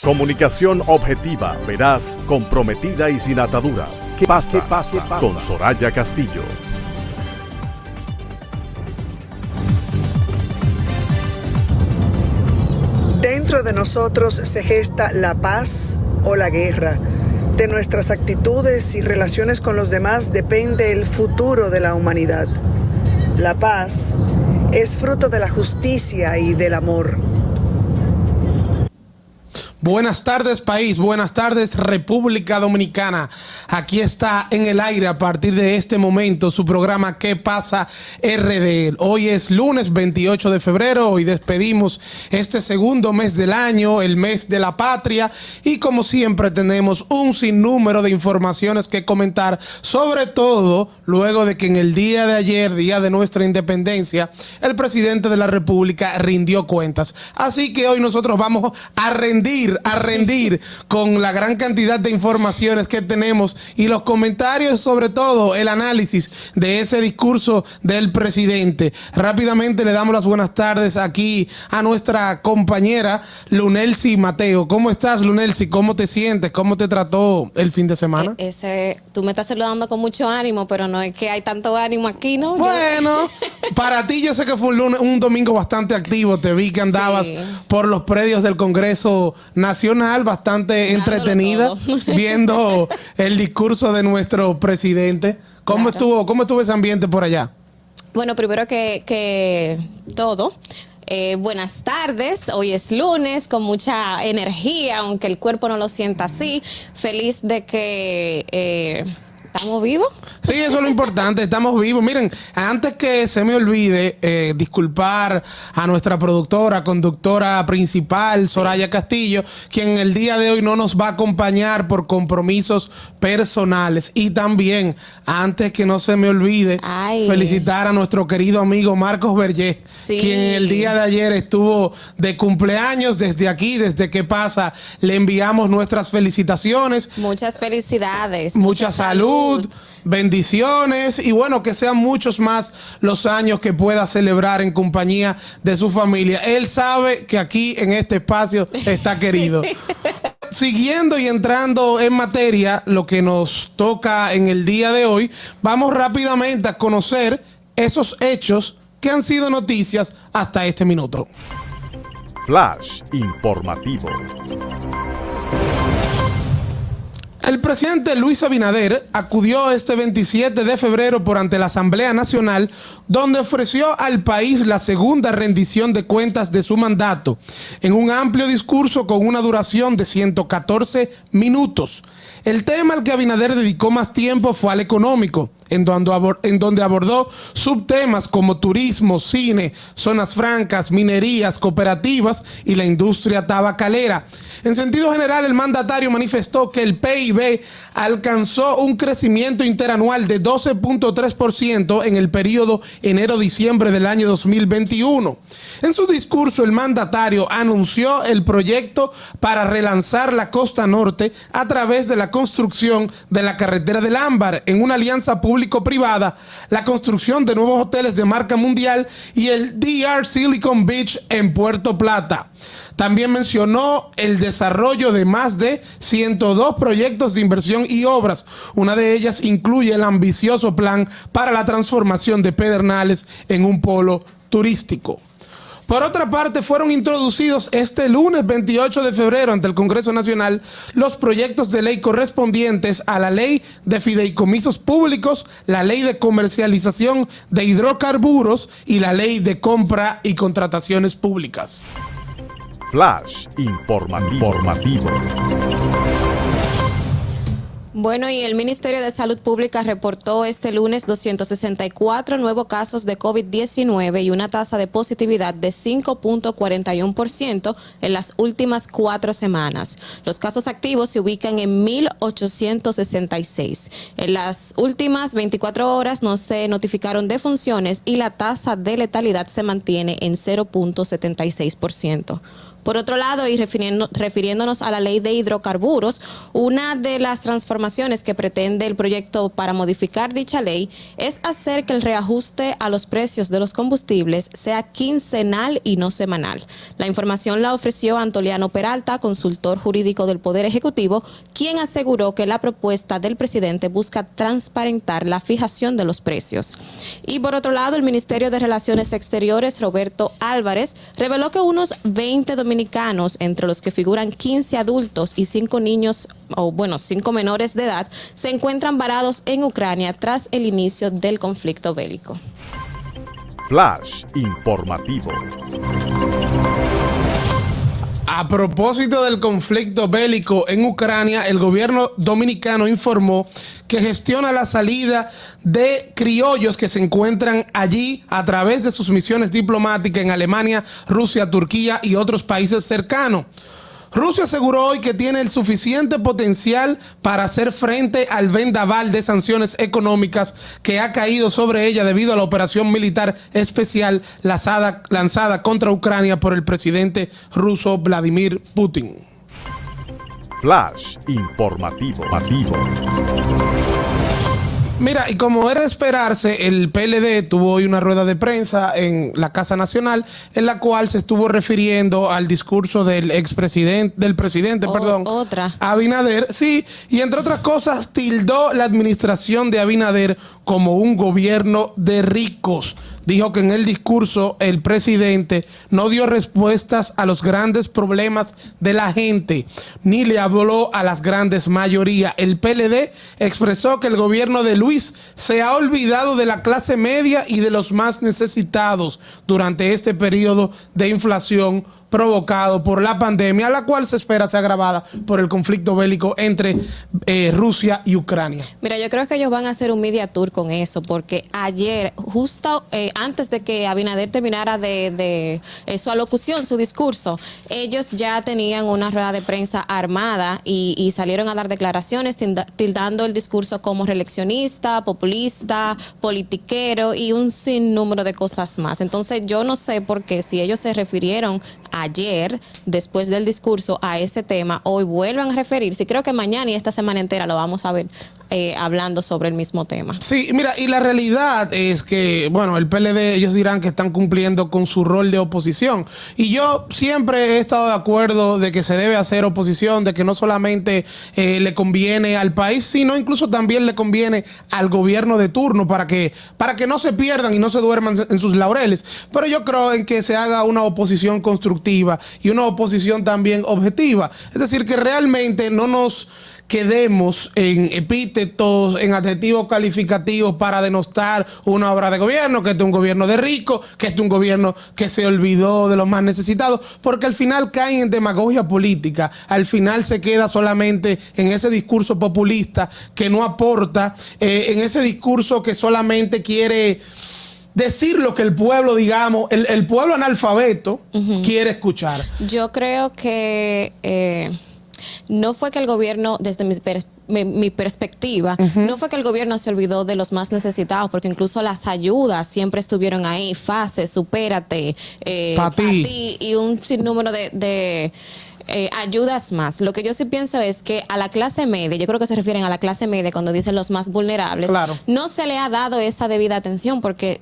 Comunicación objetiva, veraz, comprometida y sin ataduras. ¿Qué pasa? Con Soraya Castillo. Dentro de nosotros se gesta la paz o la guerra. De nuestras actitudes y relaciones con los demás depende el futuro de la humanidad. La paz es fruto de la justicia y del amor. Buenas tardes, país. Buenas tardes, República Dominicana. Aquí está en el aire a partir de este momento su programa ¿Qué pasa RD? Hoy es lunes 28 de febrero. Hoy despedimos este segundo mes del año, el mes de la patria. Y como siempre tenemos un sinnúmero de informaciones que comentar, sobre todo luego de que en el día de ayer, día de nuestra independencia, el presidente de la República rindió cuentas. Así que hoy nosotros vamos a rendir con la gran cantidad de informaciones que tenemos y los comentarios, sobre todo el análisis de ese discurso del presidente. Rápidamente le damos las buenas tardes aquí a nuestra compañera Lunelsi Mateo. ¿Cómo estás, Lunelsi? ¿Cómo te sientes? ¿Cómo te trató el fin de semana? Tú me estás saludando con mucho ánimo, pero no es que hay tanto ánimo aquí, ¿no? Bueno, para ti yo sé que fue un domingo bastante activo. Te vi que andabas por los predios del Congreso Nacional, bastante entretenida, viendo el discurso de nuestro presidente. ¿Cómo estuvo ese ambiente por allá? Bueno, primero que todo, buenas tardes. Hoy es lunes con mucha energía, aunque el cuerpo no lo sienta así. Feliz de que ¿estamos vivos? Sí, eso es lo importante, estamos vivos. Miren, antes que se me olvide, disculpar a nuestra productora, conductora principal, Soraya Castillo, quien el día de hoy no nos va a acompañar por compromisos personales. Y también, antes que no se me olvide, felicitar a nuestro querido amigo Marcos Vergés, quien el día de ayer estuvo de cumpleaños. Desde aquí, desde ¿Qué pasa? Le enviamos nuestras felicitaciones. Muchas felicidades. Mucha salud, bendiciones y bueno, que sean muchos más los años que pueda celebrar en compañía de su familia. Él sabe que aquí en este espacio está querido. Siguiendo y entrando en materia, lo que nos toca en el día de hoy, vamos rápidamente a conocer esos hechos que han sido noticias hasta este minuto. Flash informativo. El presidente Luis Abinader acudió este 27 de febrero por ante la Asamblea Nacional, donde ofreció al país la segunda rendición de cuentas de su mandato, en un amplio discurso con una duración de 114 minutos. El tema al que Abinader dedicó más tiempo fue al económico, en donde abordó subtemas como turismo, cine, zonas francas, minerías, cooperativas y la industria tabacalera. En sentido general, el mandatario manifestó que el PIB alcanzó un crecimiento interanual de 12.3% en el periodo enero-diciembre del año 2021. En su discurso, el mandatario anunció el proyecto para relanzar la costa norte a través de la construcción de la carretera del Ámbar en una alianza público-privada, la construcción de nuevos hoteles de marca mundial y el DR Silicon Beach en Puerto Plata. También mencionó el desarrollo de más de 102 proyectos de inversión y obras. Una de ellas incluye el ambicioso plan para la transformación de Pedernales en un polo turístico. Por otra parte, fueron introducidos este lunes 28 de febrero ante el Congreso Nacional los proyectos de ley correspondientes a la Ley de Fideicomisos Públicos, la Ley de Comercialización de Hidrocarburos y la Ley de Compra y Contrataciones Públicas. Flash informativo. Bueno, y el Ministerio de Salud Pública reportó este lunes 264 nuevos casos de COVID-19 y una tasa de positividad de 5.41% en las últimas 4 semanas. Los casos activos se ubican en 1.866. En las últimas 24 horas no se notificaron defunciones y la tasa de letalidad se mantiene en 0.76%. Por otro lado, y refiriéndonos a la ley de hidrocarburos, una de las transformaciones que pretende el proyecto para modificar dicha ley es hacer que el reajuste a los precios de los combustibles sea quincenal y no semanal. La información la ofreció Antoliano Peralta, consultor jurídico del Poder Ejecutivo, quien aseguró que la propuesta del presidente busca transparentar la fijación de los precios. Y por otro lado, el Ministerio de Relaciones Exteriores, Roberto Álvarez, reveló que unos 20 dominicanos, entre los que figuran 15 adultos y 5 niños, 5 menores de edad, se encuentran varados en Ucrania tras el inicio del conflicto bélico. Flash informativo. A propósito del conflicto bélico en Ucrania, el gobierno dominicano informó que gestiona la salida de criollos que se encuentran allí a través de sus misiones diplomáticas en Alemania, Rusia, Turquía y otros países cercanos. Rusia aseguró hoy que tiene el suficiente potencial para hacer frente al vendaval de sanciones económicas que ha caído sobre ella debido a la operación militar especial lanzada contra Ucrania por el presidente ruso Vladimir Putin. Flash informativo. Mira, y como era de esperarse, el PLD tuvo hoy una rueda de prensa en la Casa Nacional en la cual se estuvo refiriendo al discurso del presidente, Abinader, sí, y entre otras cosas tildó la administración de Abinader como un gobierno de ricos. Dijo que en el discurso el presidente no dio respuestas a los grandes problemas de la gente, ni le habló a las grandes mayorías. El PLD expresó que el gobierno de Luis se ha olvidado de la clase media y de los más necesitados durante este periodo de inflación provocado por la pandemia, la cual se espera sea agravada por el conflicto bélico entre Rusia y Ucrania. Mira, yo creo que ellos van a hacer un media tour con eso, porque ayer, justo antes de que Abinader terminara de su alocución, su discurso, ellos ya tenían una rueda de prensa armada y salieron a dar declaraciones tildando el discurso como reeleccionista, populista, politiquero y un sinnúmero de cosas más. Entonces yo no sé por qué, si ellos se refirieron ayer, después del discurso, a ese tema, hoy vuelvan a referirse. Y creo que mañana y esta semana entera lo vamos a ver hablando sobre el mismo tema. Sí, mira, y la realidad es que, bueno, el PLD, ellos dirán que están cumpliendo con su rol de oposición. Y yo siempre he estado de acuerdo de que se debe hacer oposición, de que no solamente le conviene al país, sino incluso también le conviene al gobierno de turno para que no se pierdan y no se duerman en sus laureles. Pero yo creo en que se haga una oposición constructiva y una oposición también objetiva. Es decir, que realmente no nos quedemos en epítetos, en adjetivos calificativos para denostar una obra de gobierno, que este es un gobierno de ricos, que este es un gobierno que se olvidó de los más necesitados, porque al final caen en demagogia política, al final se queda solamente en ese discurso populista que no aporta, en ese discurso que solamente quiere decir lo que el pueblo, digamos, el pueblo analfabeto quiere escuchar. Yo creo que no fue que el gobierno, desde mi perspectiva, no fue que el gobierno se olvidó de los más necesitados, porque incluso las ayudas siempre estuvieron ahí, FASE, Supérate, Pati y un sinnúmero de ayudas más. Lo que yo sí pienso es que a la clase media, yo creo que se refieren a la clase media cuando dicen los más vulnerables, claro, no se le ha dado esa debida atención, porque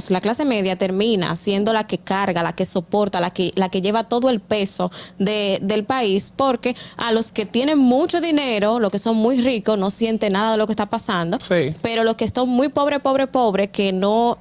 la clase media termina siendo la que carga, la que soporta, la que lleva todo el peso del país, porque a los que tienen mucho dinero, los que son muy ricos, no sienten nada de lo que está pasando, sí, pero los que están muy pobre, que no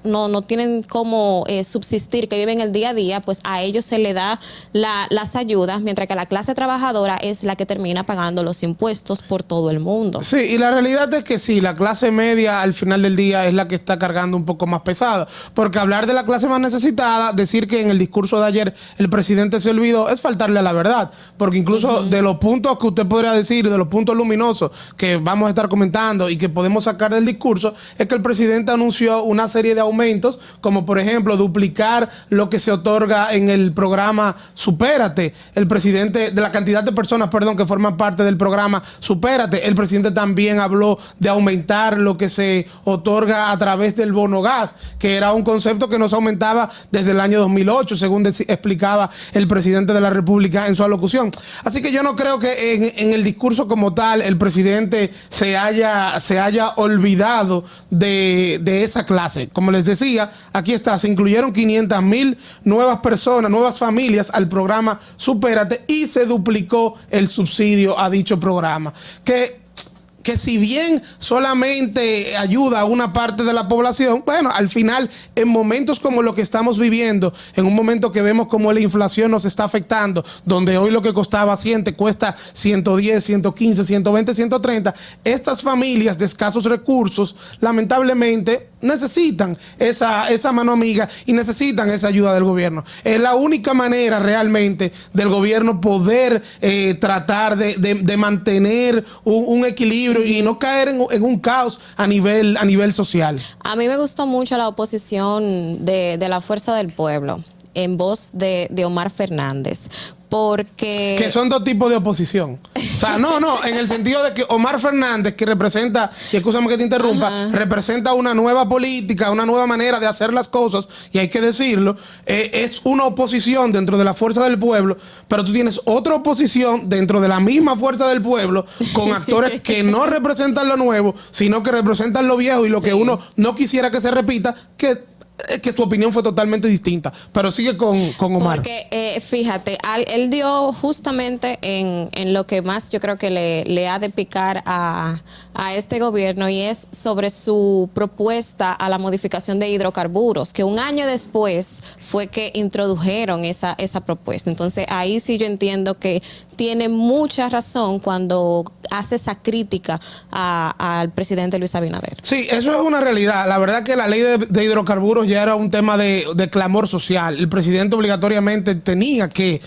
tienen cómo subsistir, que viven el día a día, pues a ellos se le da las ayudas, mientras que la clase trabajadora es la que termina pagando los impuestos por todo el mundo. Sí, y la realidad es que sí, la clase media al final del día es la que está cargando un poco más pesada, porque hablar de la clase más necesitada, decir que en el discurso de ayer el presidente se olvidó, es faltarle a la verdad, porque incluso de los puntos que usted podría decir, de los puntos luminosos vertiginoso que vamos a estar comentando y que podemos sacar del discurso es que el presidente anunció una serie de aumentos, como por ejemplo duplicar lo que se otorga en el programa Supérate. El presidente, de la cantidad de personas, perdón, que forman parte del programa Supérate. El presidente también habló de aumentar lo que se otorga a través del bono gas, que era un concepto que no se aumentaba desde el año 2008, según explicaba el presidente de la República en su alocución. Así que yo no creo que en el discurso como tal el presidente se haya olvidado de esa clase. Como les decía, aquí está, se incluyeron 500,000 nuevas personas, nuevas familias al programa Supérate y se duplicó el subsidio a dicho programa. Que si bien solamente ayuda a una parte de la población, bueno, al final, en momentos como lo que estamos viviendo, en un momento que vemos como la inflación nos está afectando, donde hoy lo que costaba 100 te cuesta 110, 115, 120, 130, estas familias de escasos recursos, lamentablemente, necesitan esa mano amiga y necesitan esa ayuda del gobierno. Es la única manera realmente del gobierno poder tratar de mantener un equilibrio y no caer en un caos a nivel social. A mí me gustó mucho la oposición de la Fuerza del Pueblo en voz de Omar Fernández. Porque... Que son dos tipos de oposición. O sea, no, en el sentido de que Omar Fernández, que representa, y escúchame que te interrumpa, representa una nueva política, una nueva manera de hacer las cosas, y hay que decirlo, es una oposición dentro de la Fuerza del Pueblo, pero tú tienes otra oposición dentro de la misma Fuerza del Pueblo, con actores que no representan lo nuevo, sino que representan lo viejo y lo que uno no quisiera que se repita, que su opinión fue totalmente distinta. Pero sigue con Omar. Porque fíjate, él dio justamente en lo que más yo creo que le ha de picar a este gobierno, y es sobre su propuesta a la modificación de hidrocarburos, que un año después fue que introdujeron esa propuesta. Entonces ahí sí yo entiendo que tiene mucha razón cuando hace esa crítica al presidente Luis Abinader. Sí, eso es una realidad. La verdad que la ley de hidrocarburos ya era un tema de clamor social. El presidente obligatoriamente tenía que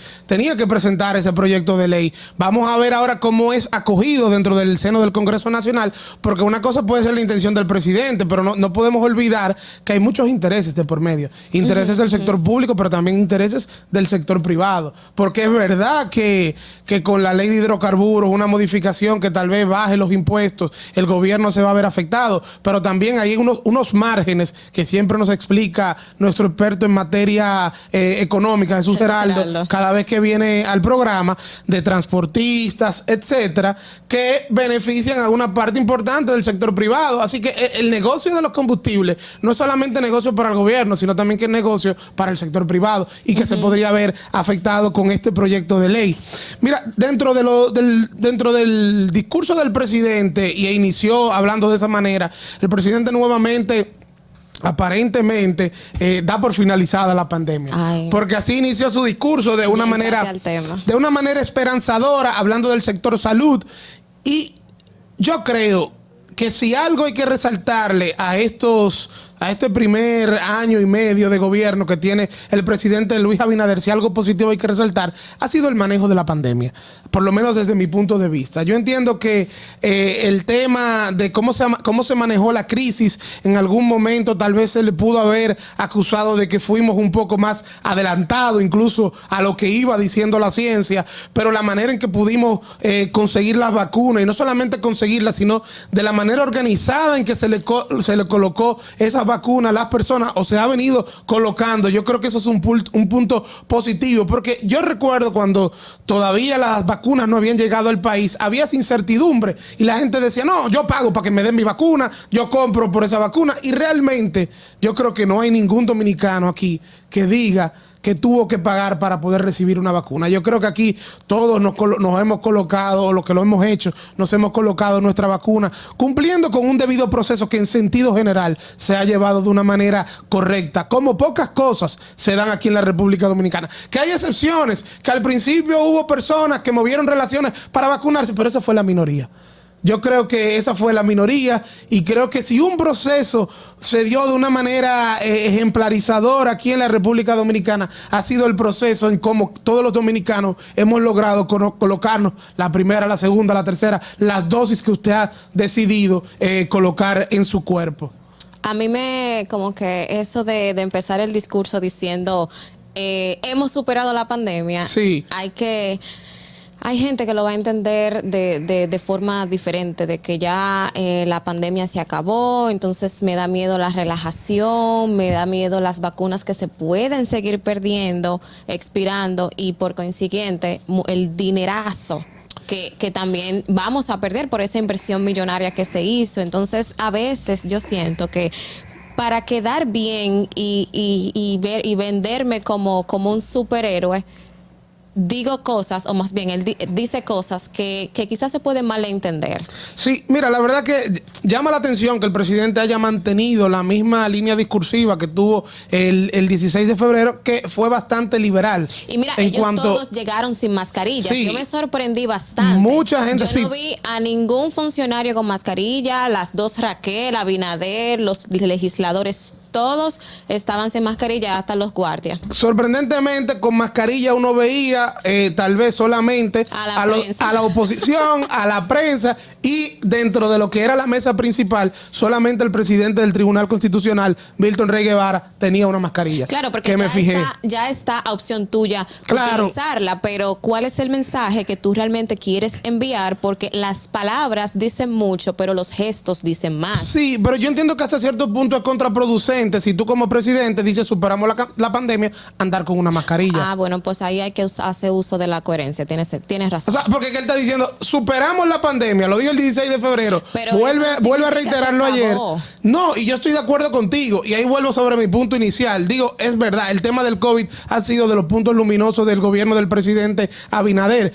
presentar ese proyecto de ley. Vamos a ver ahora cómo es acogido dentro del seno del Congreso Nacional, porque una cosa puede ser la intención del presidente, pero no podemos olvidar que hay muchos intereses de por medio. Intereses del sector público, pero también intereses del sector privado. Porque es verdad que con la ley de hidrocarburos, una modificación que tal vez baje los impuestos, el gobierno se va a ver afectado, pero también hay unos márgenes que siempre nos explica nuestro experto en materia económica, Jesús Geraldo, cada vez que viene al programa, de transportistas, etcétera, que benefician a una parte importante del sector privado. Así que el negocio de los combustibles no es solamente negocio para el gobierno, sino también que es negocio para el sector privado y que se podría ver afectado con este proyecto de ley. Mira, dentro del discurso del presidente, y inició hablando de esa manera, el presidente nuevamente aparentemente da por finalizada la pandemia. Porque así inició su discurso de una manera esperanzadora, hablando del sector salud. Y yo creo que si algo hay que resaltarle a este primer año y medio de gobierno que tiene el presidente Luis Abinader, si algo positivo hay que resaltar, ha sido el manejo de la pandemia, por lo menos desde mi punto de vista. Yo entiendo que el tema de cómo se manejó la crisis, en algún momento tal vez se le pudo haber acusado de que fuimos un poco más adelantados incluso a lo que iba diciendo la ciencia, pero la manera en que pudimos conseguir las vacunas, y no solamente conseguirlas, sino de la manera organizada en que se le colocó esa vacuna a las personas, o se ha venido colocando, yo creo que eso es un punto positivo, porque yo recuerdo cuando todavía las vacunas no habían llegado al país, había esa incertidumbre y la gente decía, no, yo pago para que me den mi vacuna, yo compro por esa vacuna, y realmente yo creo que no hay ningún dominicano aquí que diga que tuvo que pagar para poder recibir una vacuna. Yo creo que aquí todos nos hemos colocado, o lo que lo hemos hecho, nos hemos colocado nuestra vacuna, cumpliendo con un debido proceso que en sentido general se ha llevado de una manera correcta, como pocas cosas se dan aquí en la República Dominicana. Que hay excepciones, que al principio hubo personas que movieron relaciones para vacunarse, pero esa fue la minoría. Yo creo que esa fue la minoría y creo que si un proceso se dio de una manera ejemplarizadora aquí en la República Dominicana, ha sido el proceso en cómo todos los dominicanos hemos logrado colocarnos la primera, la segunda, la tercera, las dosis que usted ha decidido colocar en su cuerpo. A mí como que eso de empezar el discurso diciendo hemos superado la pandemia, sí. Hay gente que lo va a entender de forma diferente, de que ya la pandemia se acabó, entonces me da miedo la relajación, me da miedo las vacunas que se pueden seguir perdiendo, expirando, y por consiguiente el dinerazo que también vamos a perder por esa inversión millonaria que se hizo. Entonces, a veces yo siento que para quedar bien y venderme como un superhéroe, digo cosas, o más bien él dice cosas que quizás se pueden malentender. Sí, mira, la verdad que llama la atención que el presidente haya mantenido la misma línea discursiva que tuvo el 16 de febrero, que fue bastante liberal. Y mira, ellos todos llegaron sin mascarillas. Sí, yo me sorprendí bastante. Mucha gente, yo no vi a ningún funcionario con mascarilla, las dos Raquel, Abinader, los legisladores, todos estaban sin mascarilla, hasta los guardias. Sorprendentemente, con mascarilla uno veía tal vez solamente a la oposición, a la prensa, y dentro de lo que era la mesa principal, solamente el presidente del Tribunal Constitucional, Milton Rey Guevara, tenía una mascarilla. Claro, porque ya está a opción tuya utilizarla, pero ¿cuál es el mensaje que tú realmente quieres enviar? Porque las palabras dicen mucho, pero los gestos dicen más. Sí, pero yo entiendo que hasta cierto punto es contraproducente si tú como presidente dices superamos la pandemia, andar con una mascarilla. Ah, bueno, pues ahí hay que hacer uso de la coherencia. Tienes razón. O sea, porque él está diciendo superamos la pandemia, lo dijo el 16 de febrero, pero vuelve a reiterarlo ayer. No, y yo estoy de acuerdo contigo, y ahí vuelvo sobre mi punto inicial. Digo, es verdad, el tema del COVID ha sido de los puntos luminosos del gobierno del presidente Abinader,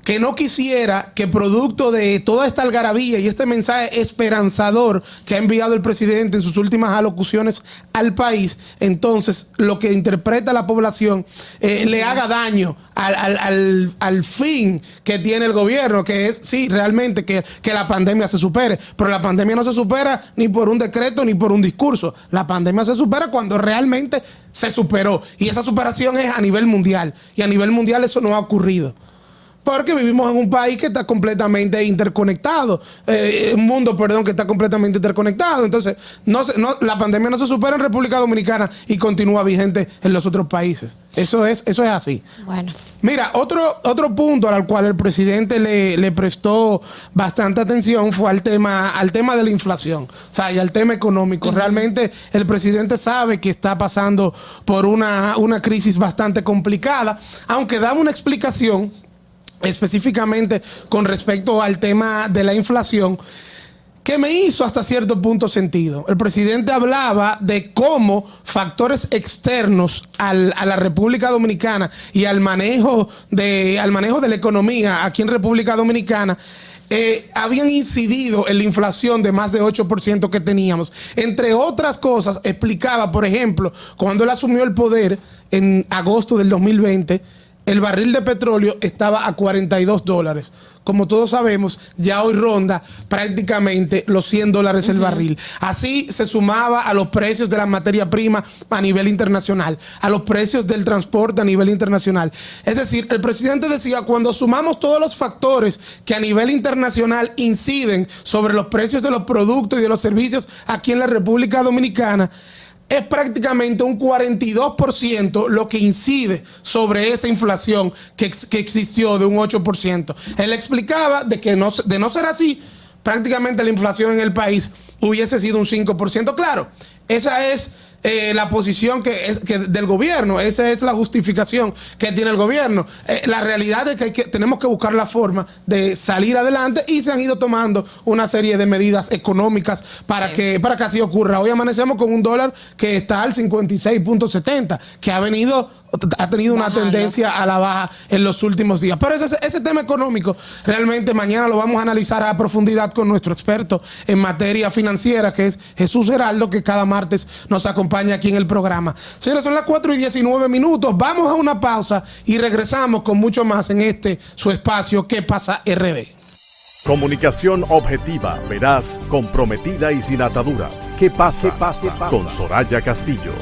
que no quisiera que producto de toda esta algarabía y este mensaje esperanzador que ha enviado el presidente en sus últimas alocuciones al país, entonces lo que interpreta la población le haga daño al fin que tiene el gobierno, que es, sí, realmente que la pandemia se supere. Pero la pandemia no se supera ni por un decreto ni por un discurso. La pandemia se supera cuando realmente se superó. Y esa superación es a nivel mundial. Y a nivel mundial eso no ha ocurrido. Porque vivimos en un país que está completamente interconectado, un mundo, que está completamente interconectado. Entonces, la pandemia no se supera en República Dominicana y continúa vigente en los otros países. Eso es así. Bueno. Mira, otro punto al cual el presidente le prestó bastante atención fue al tema de la inflación, o sea, y al tema económico. Realmente el presidente sabe que está pasando por una crisis bastante complicada, aunque daba una explicación específicamente con respecto al tema de la inflación, que me hizo hasta cierto punto sentido. El presidente hablaba de cómo factores externos a la República Dominicana y al manejo de la economía aquí en República Dominicana habían incidido en la inflación de más de 8% que teníamos. Entre otras cosas, explicaba, por ejemplo, cuando él asumió el poder en agosto del 2020, el barril de petróleo estaba a $42. Como todos sabemos, ya hoy ronda prácticamente los $100 el barril. Así se sumaba a los precios de la materia prima a nivel internacional, a los precios del transporte a nivel internacional. Es decir, el presidente decía, cuando sumamos todos los factores que a nivel internacional inciden sobre los precios de los productos y de los servicios aquí en la República Dominicana, es prácticamente un 42% lo que incide sobre esa inflación que existió de un 8%. Él explicaba de no ser así, prácticamente la inflación en el país hubiese sido un 5%. Claro, esa es la posición del gobierno, esa es la justificación que tiene el gobierno. La realidad es que tenemos que buscar la forma de salir adelante, y se han ido tomando una serie de medidas económicas para que así ocurra. Hoy amanecemos con un dólar que está al 56.70, que ha tenido una tendencia a la baja en los últimos días. Pero ese tema económico realmente mañana lo vamos a analizar a profundidad con nuestro experto en materia financiera, que es Jesús Heraldo, que cada martes nos acompaña aquí en el programa. Señores, son las 4:19. Vamos a una pausa y regresamos con mucho más en su espacio ¿Qué pasa RD? Comunicación objetiva, veraz, comprometida y sin ataduras. ¿Qué pasa? Con Soraya Castillo.